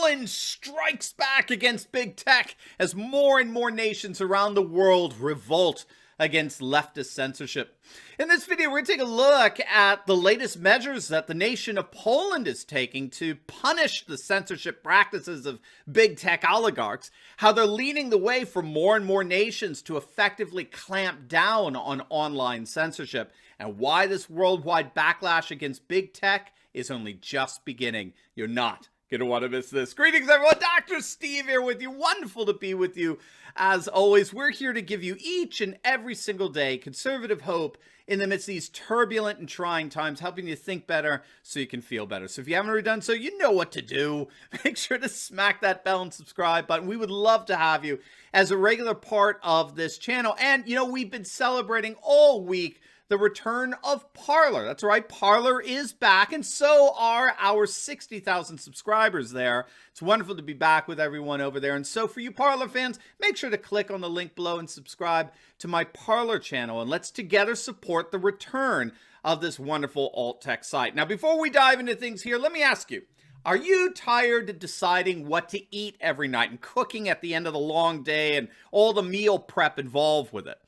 Poland strikes back against big tech as more and more nations around the world revolt against leftist censorship. In this video, we're going to take a look at the latest measures that the nation of Poland is taking to punish the censorship practices of big tech oligarchs, how they're leading the way for more and more nations to effectively clamp down on online censorship, and why this worldwide backlash against big tech is only just beginning. You're not going to want to miss this. Greetings, everyone. Dr. Steve here with you. Wonderful to be with you. As always, we're here to give you each and every single day conservative hope in the midst of these turbulent and trying times, helping you think better so you can feel better. So if you haven't already done so, you know what to do. Make sure to smack that bell and subscribe button. We would love to have you as a regular part of this channel. And, you know, we've been celebrating all week the return of Parler. That's right, Parler is back, and so are our 60,000 subscribers there. It's wonderful to be back with everyone over there. And so for you Parler fans, make sure to click on the link below and subscribe to my Parler channel, and let's together support the return of this wonderful alt-tech site. Now, before we dive into things here, let me ask you, are you tired of deciding what to eat every night and cooking at the end of the long day and all the meal prep involved with it?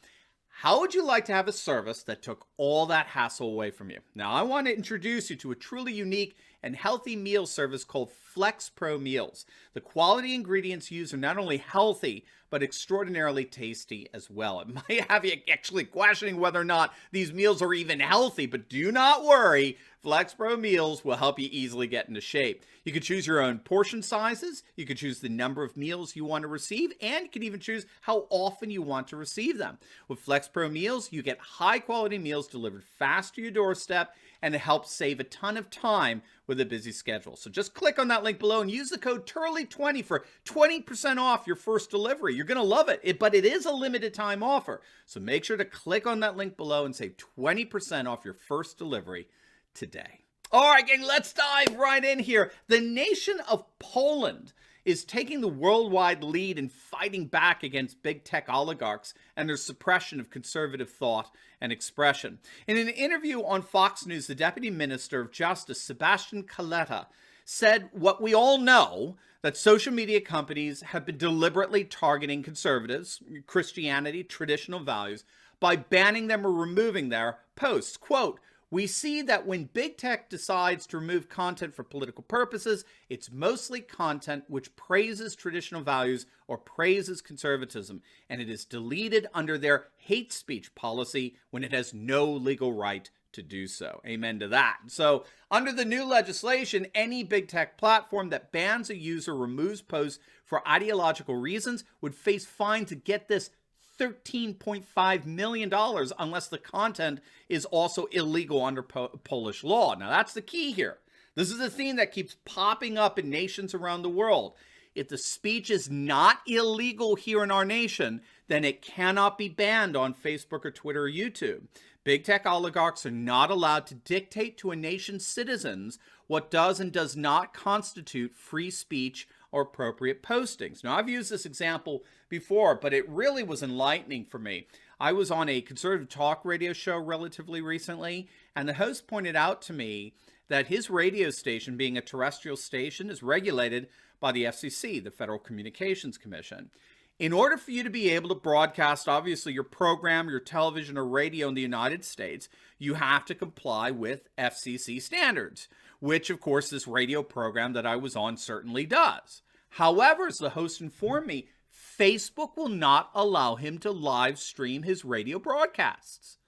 How would you like to have a service that took all that hassle away from you? Now, I want to introduce you to a truly unique and healthy meal service called Flex Pro Meals. The quality ingredients used are not only healthy, but extraordinarily tasty as well. It might have you actually questioning whether or not these meals are even healthy, but do not worry. Flex Pro Meals will help you easily get into shape. You can choose your own portion sizes, you can choose the number of meals you want to receive, and you can even choose how often you want to receive them. With Flex Pro Meals, you get high quality meals delivered fast to your doorstep, and it helps save a ton of time with a busy schedule. So just click on that link below and use the code Turley20 for 20% off your first delivery. You're going to love it, but it is a limited time offer. So make sure to click on that link below and save 20% off your first delivery today. All right, gang, let's dive right in here. The nation of Poland is taking the worldwide lead in fighting back against big tech oligarchs and their suppression of conservative thought and expression. In an interview on Fox News, the Deputy Minister of Justice, Sebastian Kaleta, said what we all know, that social media companies have been deliberately targeting conservatives, Christianity, traditional values, by banning them or removing their posts. Quote, "We see that when big tech decides to remove content for political purposes, it's mostly content which praises traditional values or praises conservatism, and it is deleted under their hate speech policy when it has no legal right to do so." Amen to that. So under the new legislation, any big tech platform that bans a user or removes posts for ideological reasons would face fines to get this $13.5 million unless the content is also illegal under Polish law. Now, that's the key here. This is a theme that keeps popping up in nations around the world. If the speech is not illegal here in our nation, then it cannot be banned on Facebook or Twitter or YouTube. Big tech oligarchs are not allowed to dictate to a nation's citizens what does and does not constitute free speech or appropriate postings. Now, I've used this example before, but it really was enlightening for me. I was on a conservative talk radio show relatively recently, and the host pointed out to me that his radio station, being a terrestrial station, is regulated by the FCC, the Federal Communications Commission. In order for you to be able to broadcast, obviously, your program, your television or radio in the United States, you have to comply with FCC standards, which, of course, this radio program that I was on certainly does. However, as the host informed me, Facebook will not allow him to live stream his radio broadcasts.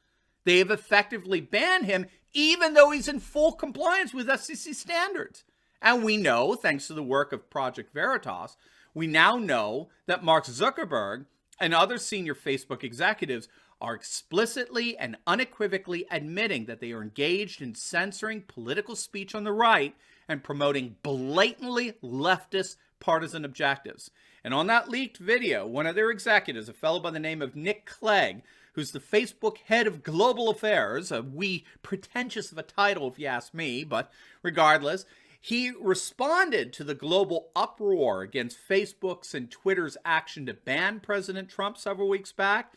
They have effectively banned him, even though he's in full compliance with FCC standards. And we know, thanks to the work of Project Veritas, we now know that Mark Zuckerberg and other senior Facebook executives are explicitly and unequivocally admitting that they are engaged in censoring political speech on the right and promoting blatantly leftist partisan objectives. And on that leaked video, one of their executives, a fellow by the name of Nick Clegg, who's the Facebook head of global affairs, a wee pretentious of a title if you ask me, but regardless, he responded to the global uproar against Facebook's and Twitter's action to ban President Trump several weeks back.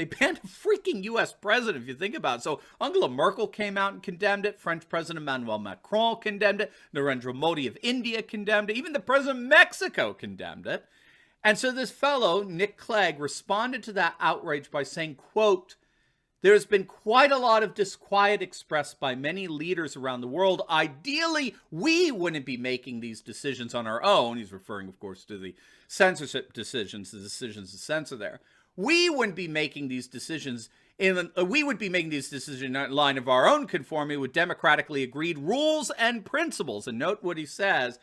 They banned a freaking U.S. president, if you think about it. So Angela Merkel came out and condemned it. French President Emmanuel Macron condemned it. Narendra Modi of India condemned it. Even the President of Mexico condemned it. And so this fellow, Nick Clegg, responded to that outrage by saying, quote, "There's been quite a lot of disquiet expressed by many leaders around the world. Ideally, we wouldn't be making these decisions on our own." He's referring, of course, to the censorship decisions, the decisions to censor there. We wouldn't be making these decisions in line of our own conformity with democratically agreed rules and principles. And note what he says.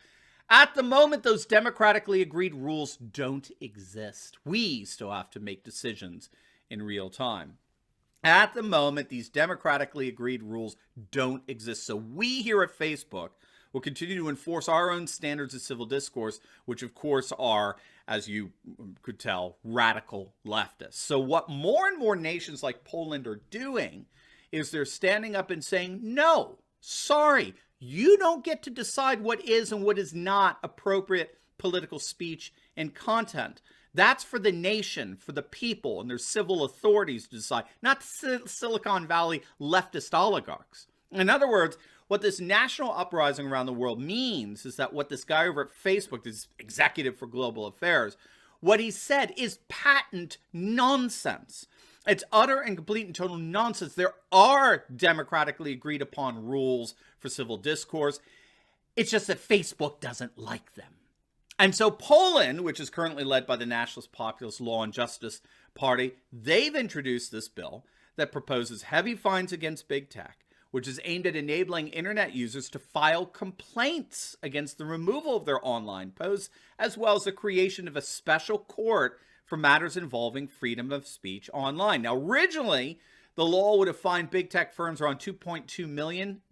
At the moment, those democratically agreed rules don't exist. We still have to make decisions in real time. At the moment, these democratically agreed rules don't exist. So we here at Facebook will continue to enforce our own standards of civil discourse, which of course are, as you could tell, radical leftists. So what more and more nations like Poland are doing is they're standing up and saying, no, sorry, you don't get to decide what is and what is not appropriate political speech and content. That's for the nation, for the people, and their civil authorities to decide, not Silicon Valley leftist oligarchs. In other words, what this national uprising around the world means is that what this guy over at Facebook, this executive for global affairs, what he said is patent nonsense. It's utter and complete and total nonsense. There are democratically agreed upon rules for civil discourse. It's just that Facebook doesn't like them. And so Poland, which is currently led by the Nationalist Populist Law and Justice Party, they've introduced this bill that proposes heavy fines against big tech, which is aimed at enabling internet users to file complaints against the removal of their online posts, as well as the creation of a special court for matters involving freedom of speech online. Now, originally, the law would have fined big tech firms around $2.2 million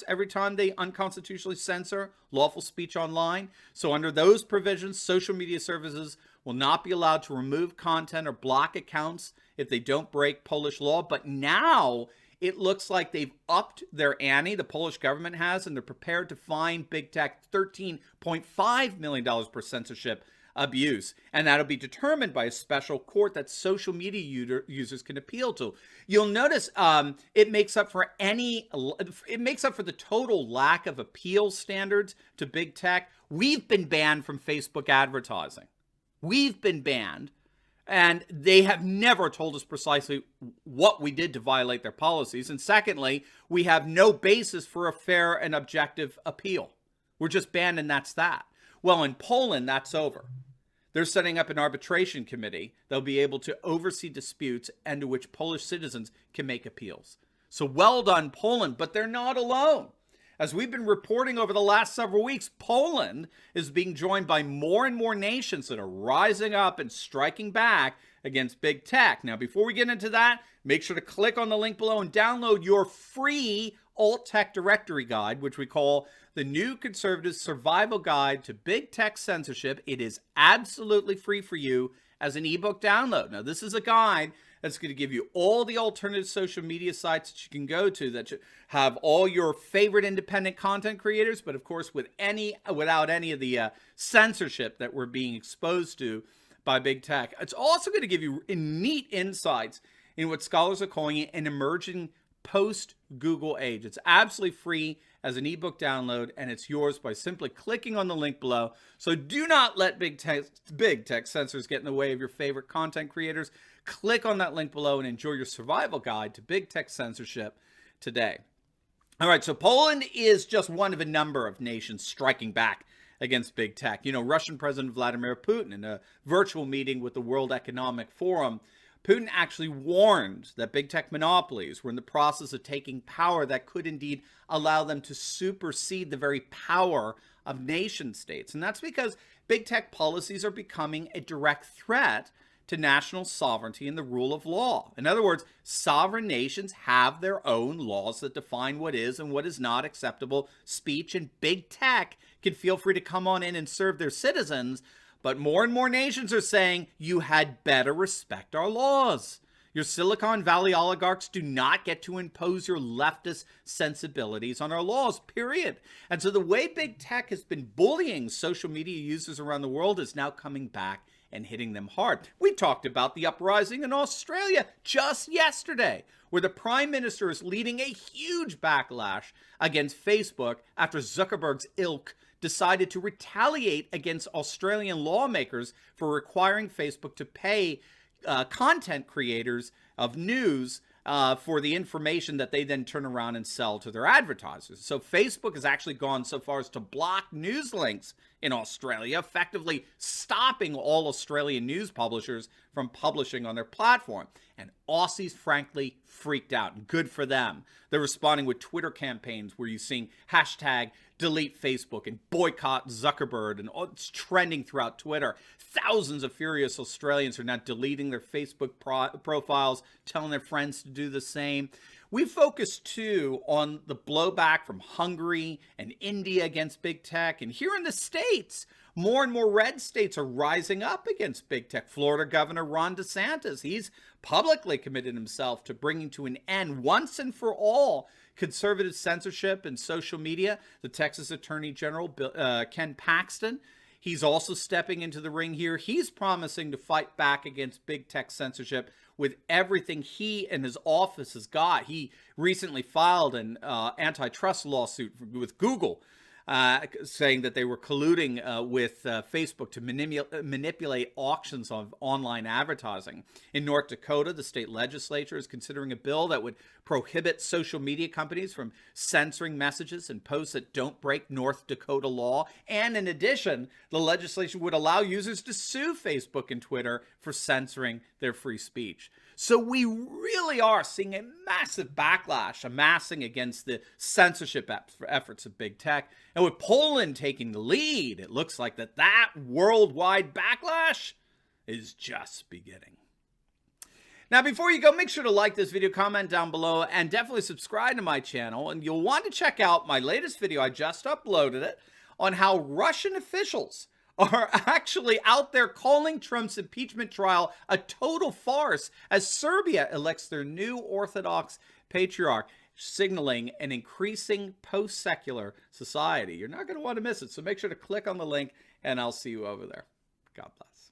every time they unconstitutionally censor lawful speech online. So under those provisions, social media services will not be allowed to remove content or block accounts if they don't break Polish law. But now it looks like they've upped their ante, the Polish government has, and they're prepared to fine big tech $13.5 million per censorship abuse, and that'll be determined by a special court that social media users can appeal to. You'll notice it makes up for the total lack of appeal standards to big tech. We've been banned from Facebook advertising. We've been banned, and they have never told us precisely what we did to violate their policies. And secondly, we have no basis for a fair and objective appeal. We're just banned, and that's that. Well, in Poland, that's over. They're setting up an arbitration committee that'll be able to oversee disputes and to which Polish citizens can make appeals. So well done, Poland, but they're not alone. As we've been reporting over the last several weeks, Poland is being joined by more and more nations that are rising up and striking back against big tech. Now, before we get into that, make sure to click on the link below and download your free alt tech directory guide, which we call the New Conservative Survival Guide to Big Tech Censorship. It is absolutely free for you as an ebook download. Now, this is a guide that's going to give you all the alternative social media sites that you can go to that have all your favorite independent content creators, but of course without any of the censorship that we're being exposed to by big tech. It's also going to give you neat insights in what scholars are calling an emerging post-Google age. It's absolutely free as an ebook download, and it's yours by simply clicking on the link below. So do not let big tech censors get in the way of your favorite content creators. Click on that link below and enjoy your survival guide to big tech censorship today. All right, so Poland is just one of a number of nations striking back against big tech. You know, Russian President Vladimir Putin, in a virtual meeting with the World Economic Forum, Putin actually warned that big tech monopolies were in the process of taking power that could indeed allow them to supersede the very power of nation states. And that's because big tech policies are becoming a direct threat to national sovereignty and the rule of law. In other words, sovereign nations have their own laws that define what is and what is not acceptable speech, and big tech can feel free to come on in and serve their citizens. But more and more nations are saying, you had better respect our laws. Your Silicon Valley oligarchs do not get to impose your leftist sensibilities on our laws, period. And so the way big tech has been bullying social media users around the world is now coming back and hitting them hard. We talked about the uprising in Australia just yesterday, where the Prime Minister is leading a huge backlash against Facebook after Zuckerberg's ilk decided to retaliate against Australian lawmakers for requiring Facebook to pay content creators of news for the information that they then turn around and sell to their advertisers. So Facebook has actually gone so far as to block news links in Australia, effectively stopping all Australian news publishers from publishing on their platform. And Aussies, frankly, freaked out. And good for them. They're responding with Twitter campaigns where you're seeing hashtag delete Facebook and boycott Zuckerberg, and it's trending throughout Twitter. Thousands of furious Australians are now deleting their Facebook profiles, telling their friends to do the same. We focus, too, on the blowback from Hungary and India against big tech. And here in the States, more and more red states are rising up against big tech. Florida Governor Ron DeSantis, he's publicly committed himself to bringing to an end once and for all conservative censorship in social media. The Texas Attorney General, Ken Paxton, he's also stepping into the ring here. He's promising to fight back against big tech censorship with everything he and his office has got. He recently filed an antitrust lawsuit with Google, saying that they were colluding with Facebook to manipulate auctions of online advertising. In North Dakota, the state legislature is considering a bill that would prohibit social media companies from censoring messages and posts that don't break North Dakota law. And in addition, the legislation would allow users to sue Facebook and Twitter for censoring their free speech. So we really are seeing a massive backlash amassing against the censorship efforts of big tech. And with Poland taking the lead, it looks like that worldwide backlash is just beginning. Now, before you go, make sure to like this video, comment down below, and definitely subscribe to my channel. And you'll want to check out my latest video. I just uploaded it on how Russian officials are actually out there calling Trump's impeachment trial a total farce as Serbia elects their new Orthodox patriarch, signaling an increasing post-secular society. You're not going to want to miss it, so make sure to click on the link, and I'll see you over there. God bless.